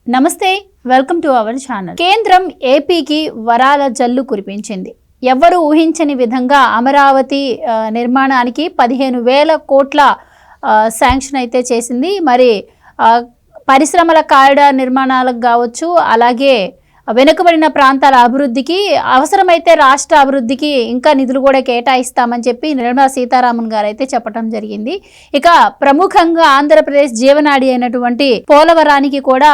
నమస్తే, welcome to our channel. కేంద్రం ఏపీకి వరాల జల్లు కురిపించింది. ఎవ్వరూ ఊహించని విధంగా అమరావతి నిర్మాణానికి 15,000 కోట్ల శాంక్షన్ అయితే చేసింది. మరి పరిశ్రమల కారిడార్ నిర్మాణాలకు కావచ్చు, అలాగే వెనుకబడిన ప్రాంతాల అభివృద్ధికి, అవసరమైతే రాష్ట్ర అభివృద్ధికి ఇంకా నిధులు కూడా కేటాయిస్తామని చెప్పి నిర్మలా సీతారామన్ గారు అయితే చెప్పడం జరిగింది. ఇక ప్రముఖంగా ఆంధ్రప్రదేశ్ జీవనాడి అయినటువంటి పోలవరానికి కూడా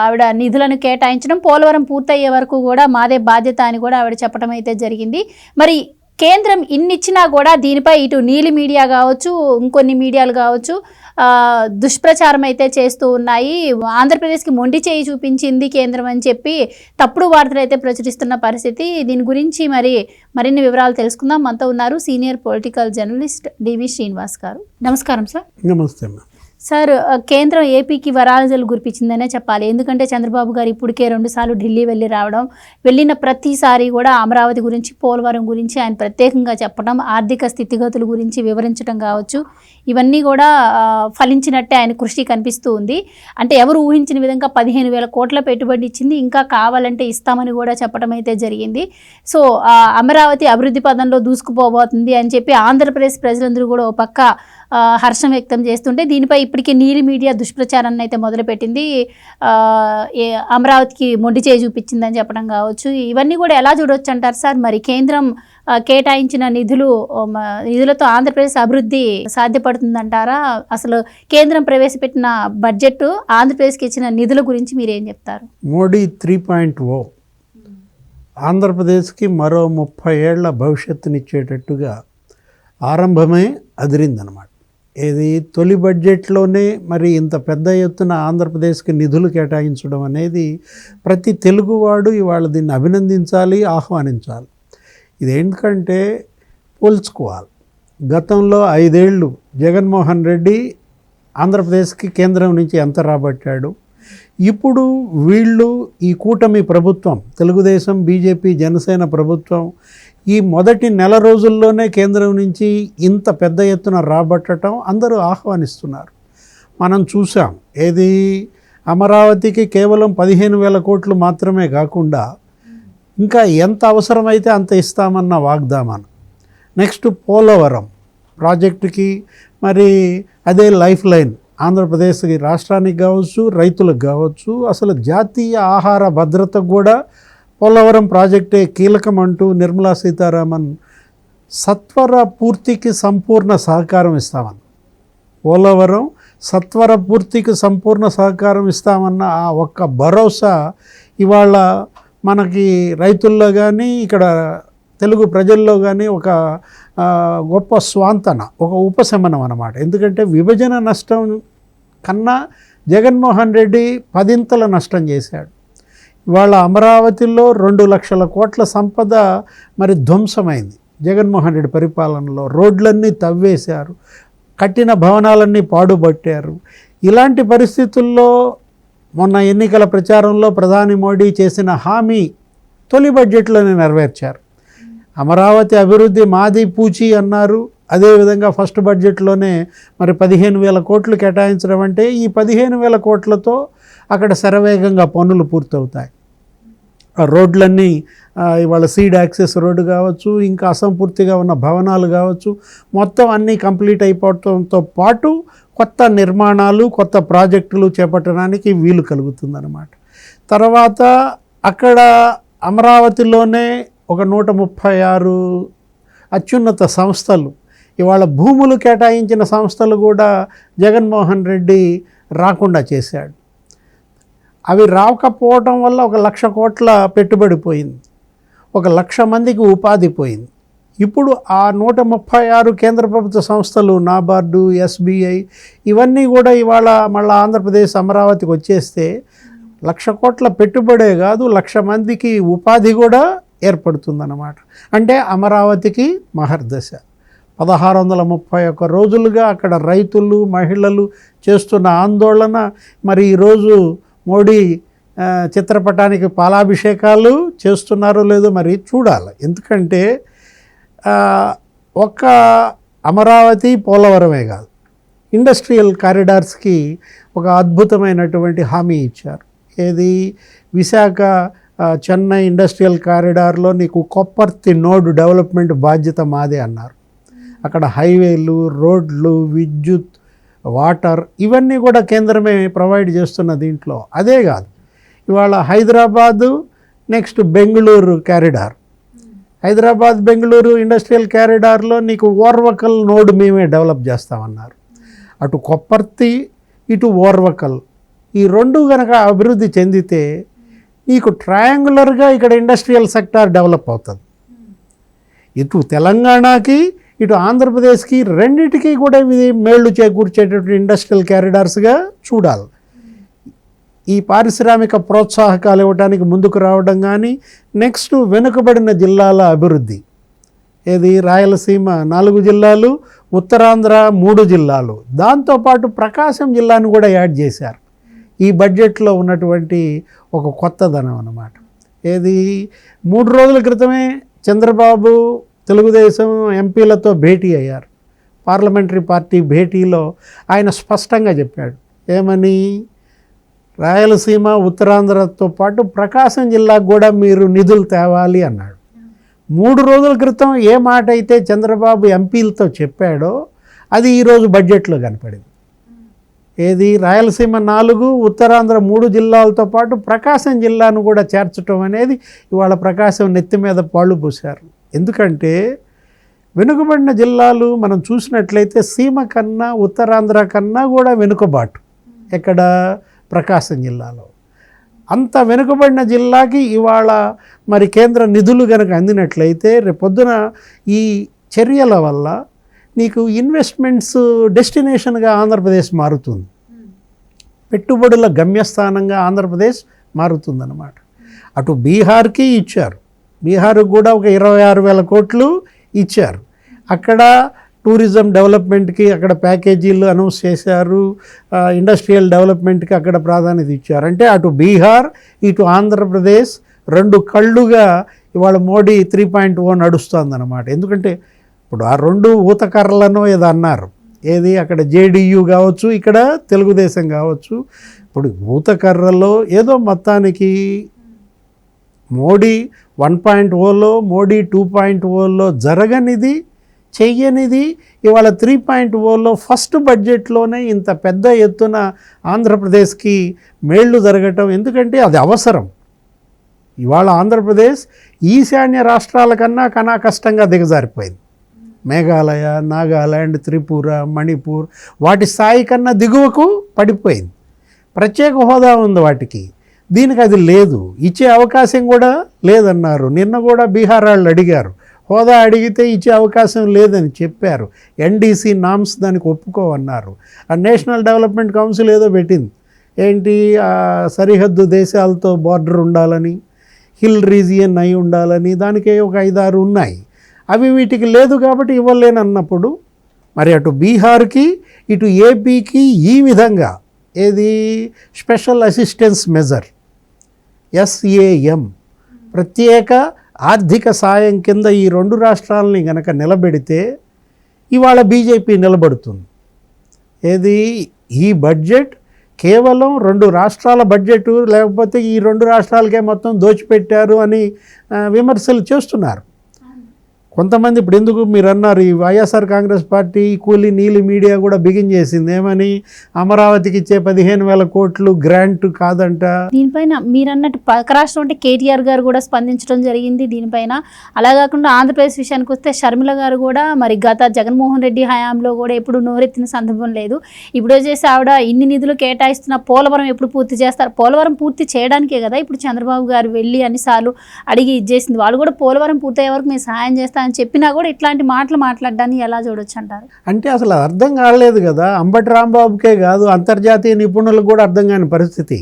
ఆవిడ నిధులను కేటాయించడం, పోలవరం పూర్తయ్యే వరకు కూడా మాదే బాధ్యత అని కూడా ఆవిడ చెప్పడం అయితే జరిగింది. మరి కేంద్రం ఇన్నిచ్చినా కూడా దీనిపై ఇటు నీలి మీడియా కావచ్చు, ఇంకొన్ని మీడియాలు కావచ్చు దుష్ప్రచారం అయితే చేస్తూ ఉన్నాయి. ఆంధ్రప్రదేశ్కి మొండి చేయి చూపించింది కేంద్రం అని చెప్పి తప్పుడు వార్తలు అయితే ప్రచురిస్తున్న పరిస్థితి. దీని గురించి మరిన్ని వివరాలు తెలుసుకుందాం. మనతో ఉన్నారు సీనియర్ పొలిటికల్ జర్నలిస్ట్ డివి శ్రీనివాస్ గారు. నమస్కారం సార్. నమస్తే సార్, కేంద్రం ఏపీకి వరాల జల్లు కురిపించిందనే చెప్పాలి. ఎందుకంటే చంద్రబాబు గారు ఇప్పటికే 2 సార్లు ఢిల్లీ వెళ్ళిన ప్రతిసారి కూడా అమరావతి గురించి, పోలవరం గురించి ఆయన ప్రత్యేకంగా చెప్పడం, ఆర్థిక స్థితిగతుల గురించి వివరించడం కావచ్చు, ఇవన్నీ కూడా ఫలించినట్టే ఆయన కృషి కనిపిస్తూ ఉంది. అంటే ఎవరు ఊహించిన విధంగా 15,000 కోట్ల పెట్టుబడి ఇచ్చింది, ఇంకా కావాలంటే ఇస్తామని కూడా చెప్పడం అయితే జరిగింది. సో అమరావతి అభివృద్ధి పదంలో దూసుకుపోబోతుంది అని చెప్పి ఆంధ్రప్రదేశ్ ప్రజలందరూ కూడా ఓ పక్క హర్షం వ్యక్తం చేస్తుంటే, దీనిపై ఇప్పటికే నీలి మీడియా దుష్ప్రచారాన్ని అయితే మొదలుపెట్టింది. అమరావతికి మొండి చేయి చూపించిందని చెప్పడం కావచ్చు. ఇవన్నీ కూడా ఎలా చూడవచ్చు అంటారు సార్? మరి కేంద్రం కేటాయించిన నిధులతో ఆంధ్రప్రదేశ్ అభివృద్ధి సాధ్యపడుతుందంటారా? అసలు కేంద్రం ప్రవేశపెట్టిన బడ్జెట్ ఆంధ్రప్రదేశ్కి ఇచ్చిన నిధుల గురించి మీరేం చెప్తారు? మోడీ 3.0 ఆంధ్రప్రదేశ్కి మరో 30 ఏళ్ల భవిష్యత్తునిచ్చేటట్టుగా ఆరంభమే అదిరిందనమాట. ఇది తొలి బడ్జెట్లోనే మరి ఇంత పెద్ద ఎత్తున ఆంధ్రప్రదేశ్కి నిధులు కేటాయించడం అనేది ప్రతి తెలుగువాడు ఇవాళ దీన్ని అభినందించాలి, ఆహ్వానించాలి. ఇది ఎందుకంటే పోల్చుకోవాలి. గతంలో 5 ఏళ్ళు జగన్మోహన్ రెడ్డి ఆంధ్రప్రదేశ్కి కేంద్రం నుంచి ఎంత రాబట్టాడు, ఇప్పుడు వీళ్ళు ఈ కూటమి ప్రభుత్వం, తెలుగుదేశం, బీజేపీ, జనసేన ప్రభుత్వం ఈ మొదటి నెల రోజుల్లోనే కేంద్రం నుంచి ఇంత పెద్ద ఎత్తున రాబట్టడం అందరూ ఆహ్వానిస్తున్నారు. మనం చూసాం, ఏది అమరావతికి కేవలం 15,000 కోట్లు మాత్రమే కాకుండా ఇంకా ఎంత అవసరమైతే అంత ఇస్తామన్న వాగ్దానం. నెక్స్ట్ పోలవరం ప్రాజెక్టుకి మరి అదే లైఫ్ లైన్ ఆంధ్రప్రదేశ్కి, రాష్ట్రానికి కావచ్చు, రైతులకు కావచ్చు, అసలు జాతీయ ఆహార భద్రతకు కూడా పోలవరం ప్రాజెక్టే కీలకం అంటూ నిర్మలా సీతారామన్ సత్వర పూర్తికి సంపూర్ణ సహకారం ఇస్తామని, పోలవరం సత్వర పూర్తికి సంపూర్ణ సహకారం ఇస్తామన్న ఆ ఒక్క భరోసా ఇవాళ మనకి రైతుల్లో కానీ, ఇక్కడ తెలుగు ప్రజల్లో కానీ ఒక గొప్ప స్వాంతన, ఒక ఉపశమనం అన్నమాట. ఎందుకంటే విభజన నష్టం కన్నా జగన్మోహన్ రెడ్డి 10ంతల నష్టం చేశాడు. ఇవాళ అమరావతిలో 2 లక్షల కోట్ల సంపద మరి ధ్వంసమైంది జగన్మోహన్ రెడ్డి పరిపాలనలో. రోడ్లన్నీ తవ్వేశారు, కట్టిన భవనాలన్నీ పాడుబట్టారు. ఇలాంటి పరిస్థితుల్లో మొన్న ఎన్నికల ప్రచారంలో ప్రధాని మోడీ చేసిన హామీ తొలి బడ్జెట్లోనే నెరవేర్చారు. అమరావతి అభివృద్ధి మాది పూచి అన్నారు. అదేవిధంగా ఫస్ట్ బడ్జెట్లోనే మరి 15,000 కోట్లు కేటాయించడం అంటే ఈ 15,000 కోట్లతో అక్కడ శరవేగంగా పనులు పూర్తవుతాయి. ఆ రోడ్లన్నీ ఇవాళ సీడ్ యాక్సెస్ రోడ్డు కావచ్చు, ఇంకా అసంపూర్తిగా ఉన్న భవనాలు కావచ్చు, మొత్తం అన్నీ కంప్లీట్ అయిపోవడంతో పాటు కొత్త నిర్మాణాలు, కొత్త ప్రాజెక్టులు చేపట్టడానికి వీలు కలుగుతుందన్నమాట. తర్వాత అక్కడ అమరావతిలోనే ఒక 136 అత్యున్నత సంస్థలు, ఇవాళ భూములు కేటాయించిన సంస్థలు కూడా జగన్మోహన్ రెడ్డి రాకుండా చేశాడు. అవి రాకపోవటం వల్ల 1,00,000 కోట్ల పెట్టుబడి పోయింది, 1,00,000 మందికి ఉపాధి పోయింది. ఇప్పుడు ఆ 136 కేంద్ర ప్రభుత్వ సంస్థలు, నాబార్డు, ఎస్బీఐ, ఇవన్నీ కూడా ఇవాళ మళ్ళీ ఆంధ్రప్రదేశ్ అమరావతికి వచ్చేస్తే 1,00,000 కోట్ల పెట్టుబడే కాదు, 1,00,000 మందికి ఉపాధి కూడా ఏర్పడుతుందన్నమాట. అంటే అమరావతికి మహర్దశ. 1631 రోజులుగా అక్కడ రైతులు, మహిళలు చేస్తున్న ఆందోళన మరి ఈరోజు మోడీ చిత్రపటానికి పాలాభిషేకాలు చేస్తున్నారో లేదో మరి చూడాలి. ఎందుకంటే ఒక్క అమరావతి, పోలవరమే కాదు, ఇండస్ట్రియల్ కారిడార్స్కి ఒక అద్భుతమైనటువంటి హామీ ఇచ్చారు. ఏది విశాఖ చెన్నై ఇండస్ట్రియల్ కారిడార్లో నీకు కొప్పర్తి నోడ్ డెవలప్మెంట్ బాధ్యత మాదే అన్నారు. అక్కడ హైవేలు, రోడ్లు, విద్యుత్, వాటర్ ఇవన్నీ కూడా కేంద్రమే ప్రొవైడ్ చేస్తున్న దీంట్లో. అదే కాదు, ఇవాళ Hyderabad next Bengaluru corridor, Hyderabad Bengaluru industrial కారిడార్లో నీకు ఓర్వకల్ నోడ్ మేమే డెవలప్ చేస్తామన్నారు. అటు కొప్పర్తి ఇటు ఓర్వకల్ ఈ రెండు కనుక అభివృద్ధి చెందితే నీకు ట్రయాంగులర్గా ఇక్కడ ఇండస్ట్రియల్ సెక్టార్ డెవలప్ అవుతుంది. ఇటు తెలంగాణకి ఇటు ఆంధ్రప్రదేశ్కి రెండింటికి కూడా ఇది మేళ్లు చేకూర్చేటటువంటి ఇండస్ట్రియల్ క్యారిడార్స్గా చూడాలి. ఈ పారిశ్రామిక ప్రోత్సాహకాలు ఇవ్వడానికి ముందుకు రావడం కానీ, నెక్స్ట్ వెనుకబడిన జిల్లాల అభివృద్ధి, ఏది రాయలసీమ 4 జిల్లాలు, ఉత్తరాంధ్ర 3 జిల్లాలు, దాంతోపాటు ప్రకాశం జిల్లాను కూడా యాడ్ చేశారు. ఈ బడ్జెట్లో ఉన్నటువంటి ఒక కొత్తదనం అన్నమాట. ఏది 3 రోజుల క్రితమే చంద్రబాబు తెలుగుదేశం ఎంపీలతో భేటీ అయ్యారు. పార్లమెంటరీ పార్టీ భేటీలో ఆయన స్పష్టంగా చెప్పాడు. ఏమని? రాయలసీమ ఉత్తరాంధ్రతో పాటు ప్రకాశం జిల్లాకు కూడా మీరు నిధులు తేవాలి అన్నాడు. 3 రోజుల క్రితం ఏ మాట అయితే చంద్రబాబు ఎంపీలతో చెప్పాడో అది ఈరోజు బడ్జెట్లో కనపడింది. ఏది రాయలసీమ 4, ఉత్తరాంధ్ర 3 జిల్లాలతో పాటు ప్రకాశం జిల్లాను కూడా చేర్చడం అనేది ఇవాళ ప్రకాశం నెత్తి మీద పాళ్ళు పూశారు. ఎందుకంటే వెనుకబడిన జిల్లాలు మనం చూసినట్లయితే సీమ కన్నా ఉత్తరాంధ్ర కన్నా కూడా వెనుకబాటు ఎక్కడ ప్రకాశం జిల్లాలో. అంత వెనుకబడిన జిల్లాకి ఇవాళ మరి కేంద్ర నిధులు కనుక అందినట్లయితే రేపొద్దున ఈ చర్యల వల్ల నీకు ఇన్వెస్ట్మెంట్స్ డెస్టినేషన్గా ఆంధ్రప్రదేశ్ మారుతుంది, పెట్టుబడుల గమ్యస్థానంగా ఆంధ్రప్రదేశ్ మారుతుందన్నమాట. అటు బీహార్కి ఇచ్చారు, బీహార్కి కూడా ఒక 26,000 కోట్లు ఇచ్చారు. అక్కడ టూరిజం డెవలప్మెంట్కి అక్కడ ప్యాకేజీలు అనౌన్స్ చేశారు, ఇండస్ట్రియల్ డెవలప్మెంట్కి అక్కడ ప్రాధాన్యత ఇచ్చారు. అంటే అటు బీహార్ ఇటు ఆంధ్రప్రదేశ్ 2 కళ్ళుగా ఇవాళ మోడీ 3.0 నడుస్తుందన్నమాట. ఎందుకంటే ఇప్పుడు ఆ 2 ఊతకర్రలను ఏదో అన్నారు, ఏది అక్కడ జేడీయూ కావచ్చు, ఇక్కడ తెలుగుదేశం కావచ్చు. ఇప్పుడు ఊతకర్రలో ఏదో మొత్తానికి మోడీ 1.0లో మోడీ 2.0లో జరగనిది చెయ్యనిది ఇవాళ 3.0లో ఫస్ట్ బడ్జెట్లోనే ఇంత పెద్ద ఎత్తున ఆంధ్రప్రదేశ్కి మేళ్లు జరగటం. ఎందుకంటే అది అవసరం. ఇవాళ ఆంధ్రప్రదేశ్ ఈశాన్య రాష్ట్రాల కన్నా కష్టంగా దిగజారిపోయింది. మేఘాలయ, నాగాలాండ్, త్రిపుర, మణిపూర్ వాటి స్థాయి కన్నా దిగువకు పడిపోయింది. ప్రత్యేక హోదా ఉంది వాటికి, దీనికి అది లేదు. ఇచ్చే అవకాశం కూడా లేదన్నారు. నిన్న కూడా బీహార్ వాళ్ళు అడిగారు, హోదా అడిగితే ఇచ్చే అవకాశం లేదని చెప్పారు. ఎన్డీసీ నామ్స్ దానికి ఒప్పుకోవన్నారు. ఆ నేషనల్ డెవలప్మెంట్ కౌన్సిల్ ఏదో పెట్టింది, ఏంటి సరిహద్దు దేశాలతో బార్డర్ ఉండాలని, హిల్ రీజియన్ అయి ఉండాలని, దానికే ఒక 5-6 ఉన్నాయి. అవి వీటికి లేదు కాబట్టి ఇవ్వలేనన్నప్పుడు మరి అటు బీహార్కి ఇటు ఏపీకి ఈ విధంగా ఏది స్పెషల్ అసిస్టెన్స్ మెజర్ SAM ప్రత్యేక ఆర్థిక సాయం కింద ఈ 2 రాష్ట్రాలని గనక నిలబెడితే ఇవాళ బీజేపీ నిలబడుతుంది. ఏది ఈ బడ్జెట్ కేవలం 2 రాష్ట్రాల బడ్జెట్, లేకపోతే ఈ 2 రాష్ట్రాలకే మొత్తం దోచిపెట్టారు అని విమర్శలు చేస్తున్నారు కొంతమంది. ఇప్పుడు ఎందుకు మీరు అన్నారు, ఈ వైఎస్ఆర్ కాంగ్రెస్ పార్టీ కూలీ నీలి మీడియా కూడా బిగిన్ చేసింది. ఏమని? అమరావతికి ఇచ్చే 15,000 కోట్లు గ్రాంట్ కాదంట. దీనిపైన మీరు అన్నట్టు పక్క రాష్ట్రం అంటే కేటీఆర్ గారు కూడా స్పందించడం జరిగింది దీనిపైన. అలా కాకుండా ఆంధ్రప్రదేశ్ విషయానికి వస్తే షర్మిల గారు కూడా మరి గత జగన్మోహన్ రెడ్డి హయాంలో కూడా ఎప్పుడు నోరెత్తిన సందర్భం లేదు. ఇప్పుడు వచ్చేసి ఆవిడ ఇన్ని నిధులు కేటాయిస్తున్న పోలవరం ఎప్పుడు పూర్తి చేస్తారు? పోలవరం పూర్తి చేయడానికే కదా ఇప్పుడు చంద్రబాబు గారు వెళ్ళి అన్నిసార్లు అడిగి ఇచ్చేసింది. వాళ్ళు కూడా పోలవరం పూర్తయ్యే వరకు మేము సహాయం చేస్తామని చెప్పినా కూడా ఇట్లాంటి మాటలు మాట్లాడడాన్ని ఎలా చూడొచ్చు అంటారు? అంటే అసలు అర్థం కాలేదు కదా, అంబటి రాంబాబుకే కాదు అంతర్జాతీయ నిపుణులకు కూడా అర్థం కాని పరిస్థితి.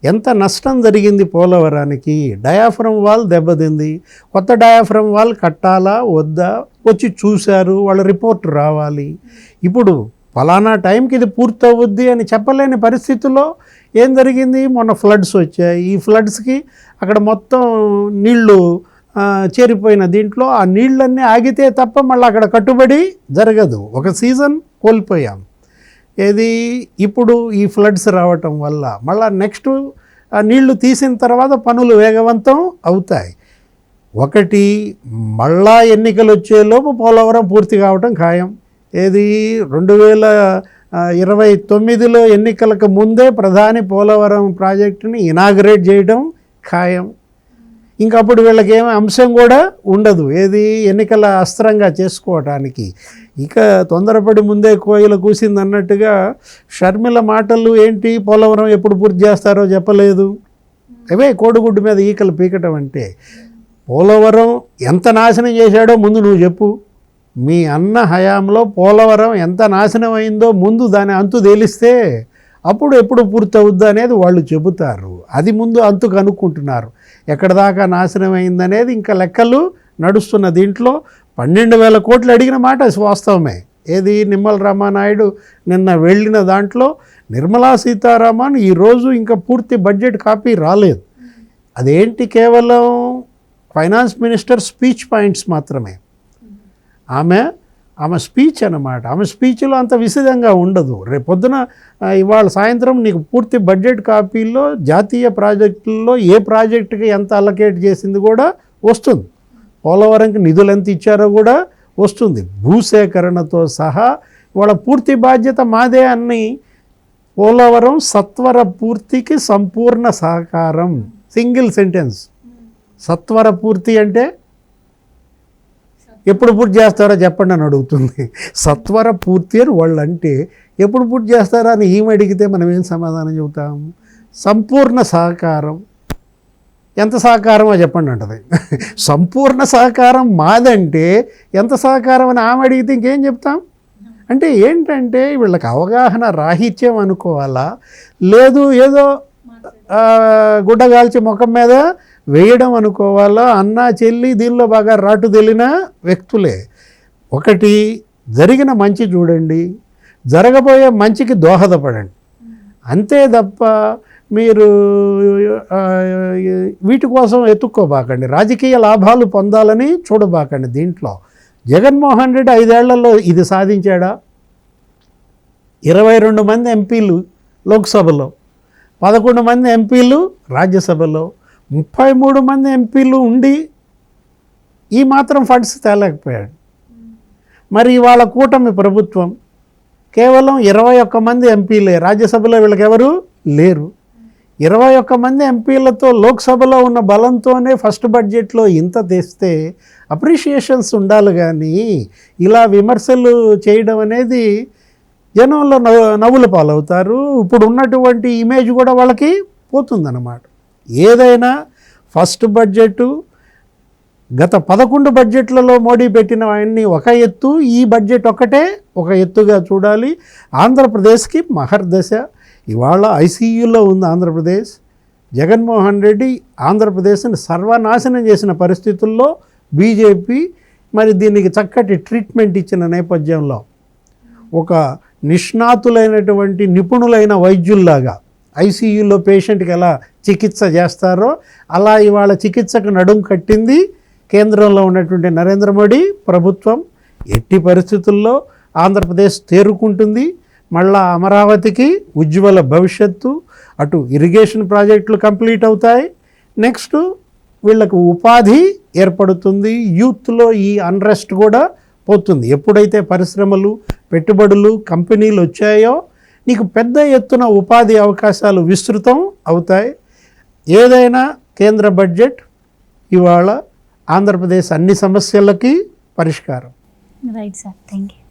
ఎంత నష్టం జరిగింది పోలవరానికి. డయాఫ్రమ్ వాల్ దెబ్బతింది, కొత్త డయాఫ్రమ్ వాల్ కట్టాలా వద్దా వచ్చి చూశారు, వాళ్ళ రిపోర్ట్ రావాలి. ఇప్పుడు ఫలానా టైంకి ఇది పూర్తవుద్ది అని చెప్పలేని పరిస్థితుల్లో ఏం జరిగింది? మొన్న ఫ్లడ్స్ వచ్చాయి. ఈ ఫ్లడ్స్కి అక్కడ మొత్తం నీళ్లు చేరిపోయిన దీంట్లో ఆ నీళ్ళన్నీ ఆగితే తప్ప మళ్ళీ అక్కడ కట్టుబడి జరగదు. ఒక సీజన్ కోల్పోయాం. ఏది ఇప్పుడు ఈ ఫ్లడ్స్ రావటం వల్ల మళ్ళీ నెక్స్ట్ ఆ నీళ్లు తీసిన తర్వాత పనులు వేగవంతం అవుతాయి. ఒకటి, మళ్ళా ఎన్నికలు వచ్చేలోపు పోలవరం పూర్తి కావటం ఖాయం. ఏది 2029లో ఎన్నికలకు ముందే ప్రధాని పోలవరం ప్రాజెక్టుని ఇనాగరేట్ చేయడం ఖాయం. ఇంకప్పుడు వీళ్ళకి ఏమీ అంశం కూడా ఉండదు, ఏది ఎన్నికల అస్త్రంగా చేసుకోవటానికి. ఇక తొందరపడి ముందే కోయిల కూసింది అన్నట్టుగా షర్మిల మాటలు ఏంటి, పోలవరం ఎప్పుడు పూర్తి చేస్తారో చెప్పలేదు. అవే కోడిగుడ్డు మీద ఈకలు పీకటం అంటే. పోలవరం ఎంత నాశనం చేశాడో ముందు నువ్వు చెప్పు. మీ అన్న హయాంలో పోలవరం ఎంత నాశనం అయిందో ముందు దాని అంతు తేలిస్తే అప్పుడు ఎప్పుడు పూర్తి అవుద్ది అనేది వాళ్ళు చెబుతారు. అది ముందు అంతు కనుక్కుంటున్నారు. ఎక్కడ దాకా నాశనం అయిందనేది ఇంకా లెక్కలు నడుస్తున్న దీంట్లో 12,000 కోట్లు అడిగిన మాట వాస్తవమే. ఏది నిమ్మల రామానాయుడు నిన్న వెళ్ళిన దాంట్లో నిర్మలా సీతారామన్ ఈరోజు ఇంకా పూర్తి బడ్జెట్ కాపీ రాలేదు. అదేంటి, కేవలం ఫైనాన్స్ మినిస్టర్ స్పీచ్ పాయింట్స్ మాత్రమే. ఆమె స్పీచ్ అన్నమాట. ఆమె స్పీచ్లో అంత విశదంగా ఉండదు. రేపొద్దున ఇవాళ సాయంత్రం నీకు పూర్తి బడ్జెట్ కాపీల్లో జాతీయ ప్రాజెక్టుల్లో ఏ ప్రాజెక్టుకి ఎంత అలకేట్ చేసింది కూడా వస్తుంది. పోలవరంకి నిధులు ఎంత ఇచ్చారో కూడా వస్తుంది. భూసేకరణతో సహా ఇవాళ పూర్తి బాధ్యత మాదే అని. పోలవరం సత్వర పూర్తికి సంపూర్ణ సహకారం. Single sentence. సత్వర పూర్తి అంటే ఎప్పుడు పూర్తి చేస్తారో చెప్పండి అని అడుగుతుంది. సత్వర పూర్తి అని వాళ్ళు అంటే ఎప్పుడు పూర్తి చేస్తారా అని ఈమె అడిగితే మనం ఏం సమాధానం చెబుతాము? సంపూర్ణ సహకారం. ఎంత సహకారమో చెప్పండి అంటది. సంపూర్ణ సహకారం మాదంటే ఎంత సహకారం అని ఆమె అడిగితే ఇంకేం చెప్తాం? అంటే ఏంటంటే వీళ్ళకి అవగాహన రాహిత్యం అనుకోవాలా, లేదు ఏదో గుడ్డగాల్చి ముఖం మీద వేయడం అనుకోవాలా? అన్న చెల్లి దీనిలో బాగా రాటు తెలిన వ్యక్తులే. ఒకటి, జరిగిన మంచి చూడండి, జరగబోయే మంచికి దోహదపడండి. అంతే తప్ప మీరు వీటి కోసం ఎత్తుక్కోబాకండి, రాజకీయ లాభాలు పొందాలని చూడబాకండి. దీంట్లో జగన్మోహన్ రెడ్డి 5 ఏళ్లలో ఇది సాధించాడా? 22 మంది ఎంపీలు లోక్సభలో, 11 మంది ఎంపీలు రాజ్యసభలో, 33 మంది ఎంపీలు ఉండి ఈ మాత్రం ఫండ్స్ తేలేకపోయాడు. మరి ఇవాళ కూటమి ప్రభుత్వం కేవలం 21 మంది ఎంపీలే, రాజ్యసభలో వీళ్ళకి ఎవరు లేరు. 21 మంది ఎంపీలతో లోక్సభలో ఉన్న బలంతోనే ఫస్ట్ బడ్జెట్లో ఇంత తెస్తే అప్రిషియేషన్స్ ఉండాలి. కానీ ఇలా విమర్శలు చేయడం అనేది జనంలో నవ్వుల పాలవుతారు. ఇప్పుడు ఉన్నటువంటి ఇమేజ్ కూడా వాళ్ళకి పోతుందన్నమాట. ఏదైనా ఫస్ట్ బడ్జెట్ గత 11 బడ్జెట్లలో మోడీ పెట్టిన అన్ని ఒక ఎత్తు, ఈ బడ్జెట్ ఒకటే ఒక ఎత్తుగా చూడాలి. ఆంధ్రప్రదేశ్కి మహర్దశ. ఇవాళ ఐసీయూలో ఉంది ఆంధ్రప్రదేశ్. జగన్మోహన్ రెడ్డి ఆంధ్రప్రదేశ్ని సర్వనాశనం చేసిన పరిస్థితుల్లో బీజేపీ మరి దీనికి చక్కటి ట్రీట్మెంట్ ఇచ్చిన నేపథ్యంలో ఒక నిష్ణాతులైనటువంటి నిపుణులైన వైద్యుల్లాగా ఐసీయూలో పేషెంట్కి ఎలా చికిత్స చేస్తారో అలా ఇవాళ చికిత్సకు నడుం కట్టింది కేంద్రంలో ఉన్నటువంటి నరేంద్ర మోడీ ప్రభుత్వం. ఎట్టి పరిస్థితుల్లో ఆంధ్రప్రదేశ్ తేరుకుంటుంది. మళ్ళా అమరావతికి ఉజ్వల భవిష్యత్తు. అటు ఇరిగేషన్ ప్రాజెక్టులు కంప్లీట్ అవుతాయి. నెక్స్ట్ వీళ్ళకు ఉపాధి ఏర్పడుతుంది. యూత్లో ఈ అన్రెస్ట్ కూడా పోతుంది. ఎప్పుడైతే పరిశ్రమలు, పెట్టుబడులు, కంపెనీలు వచ్చాయో నీకు పెద్ద ఎత్తున ఉపాధి అవకాశాలు విస్తృతం అవుతాయి. ఏదైనా కేంద్ర బడ్జెట్ ఇవాళ ఆంధ్రప్రదేశ్ అన్ని సమస్యలకి పరిష్కారం. Right sir, thank you.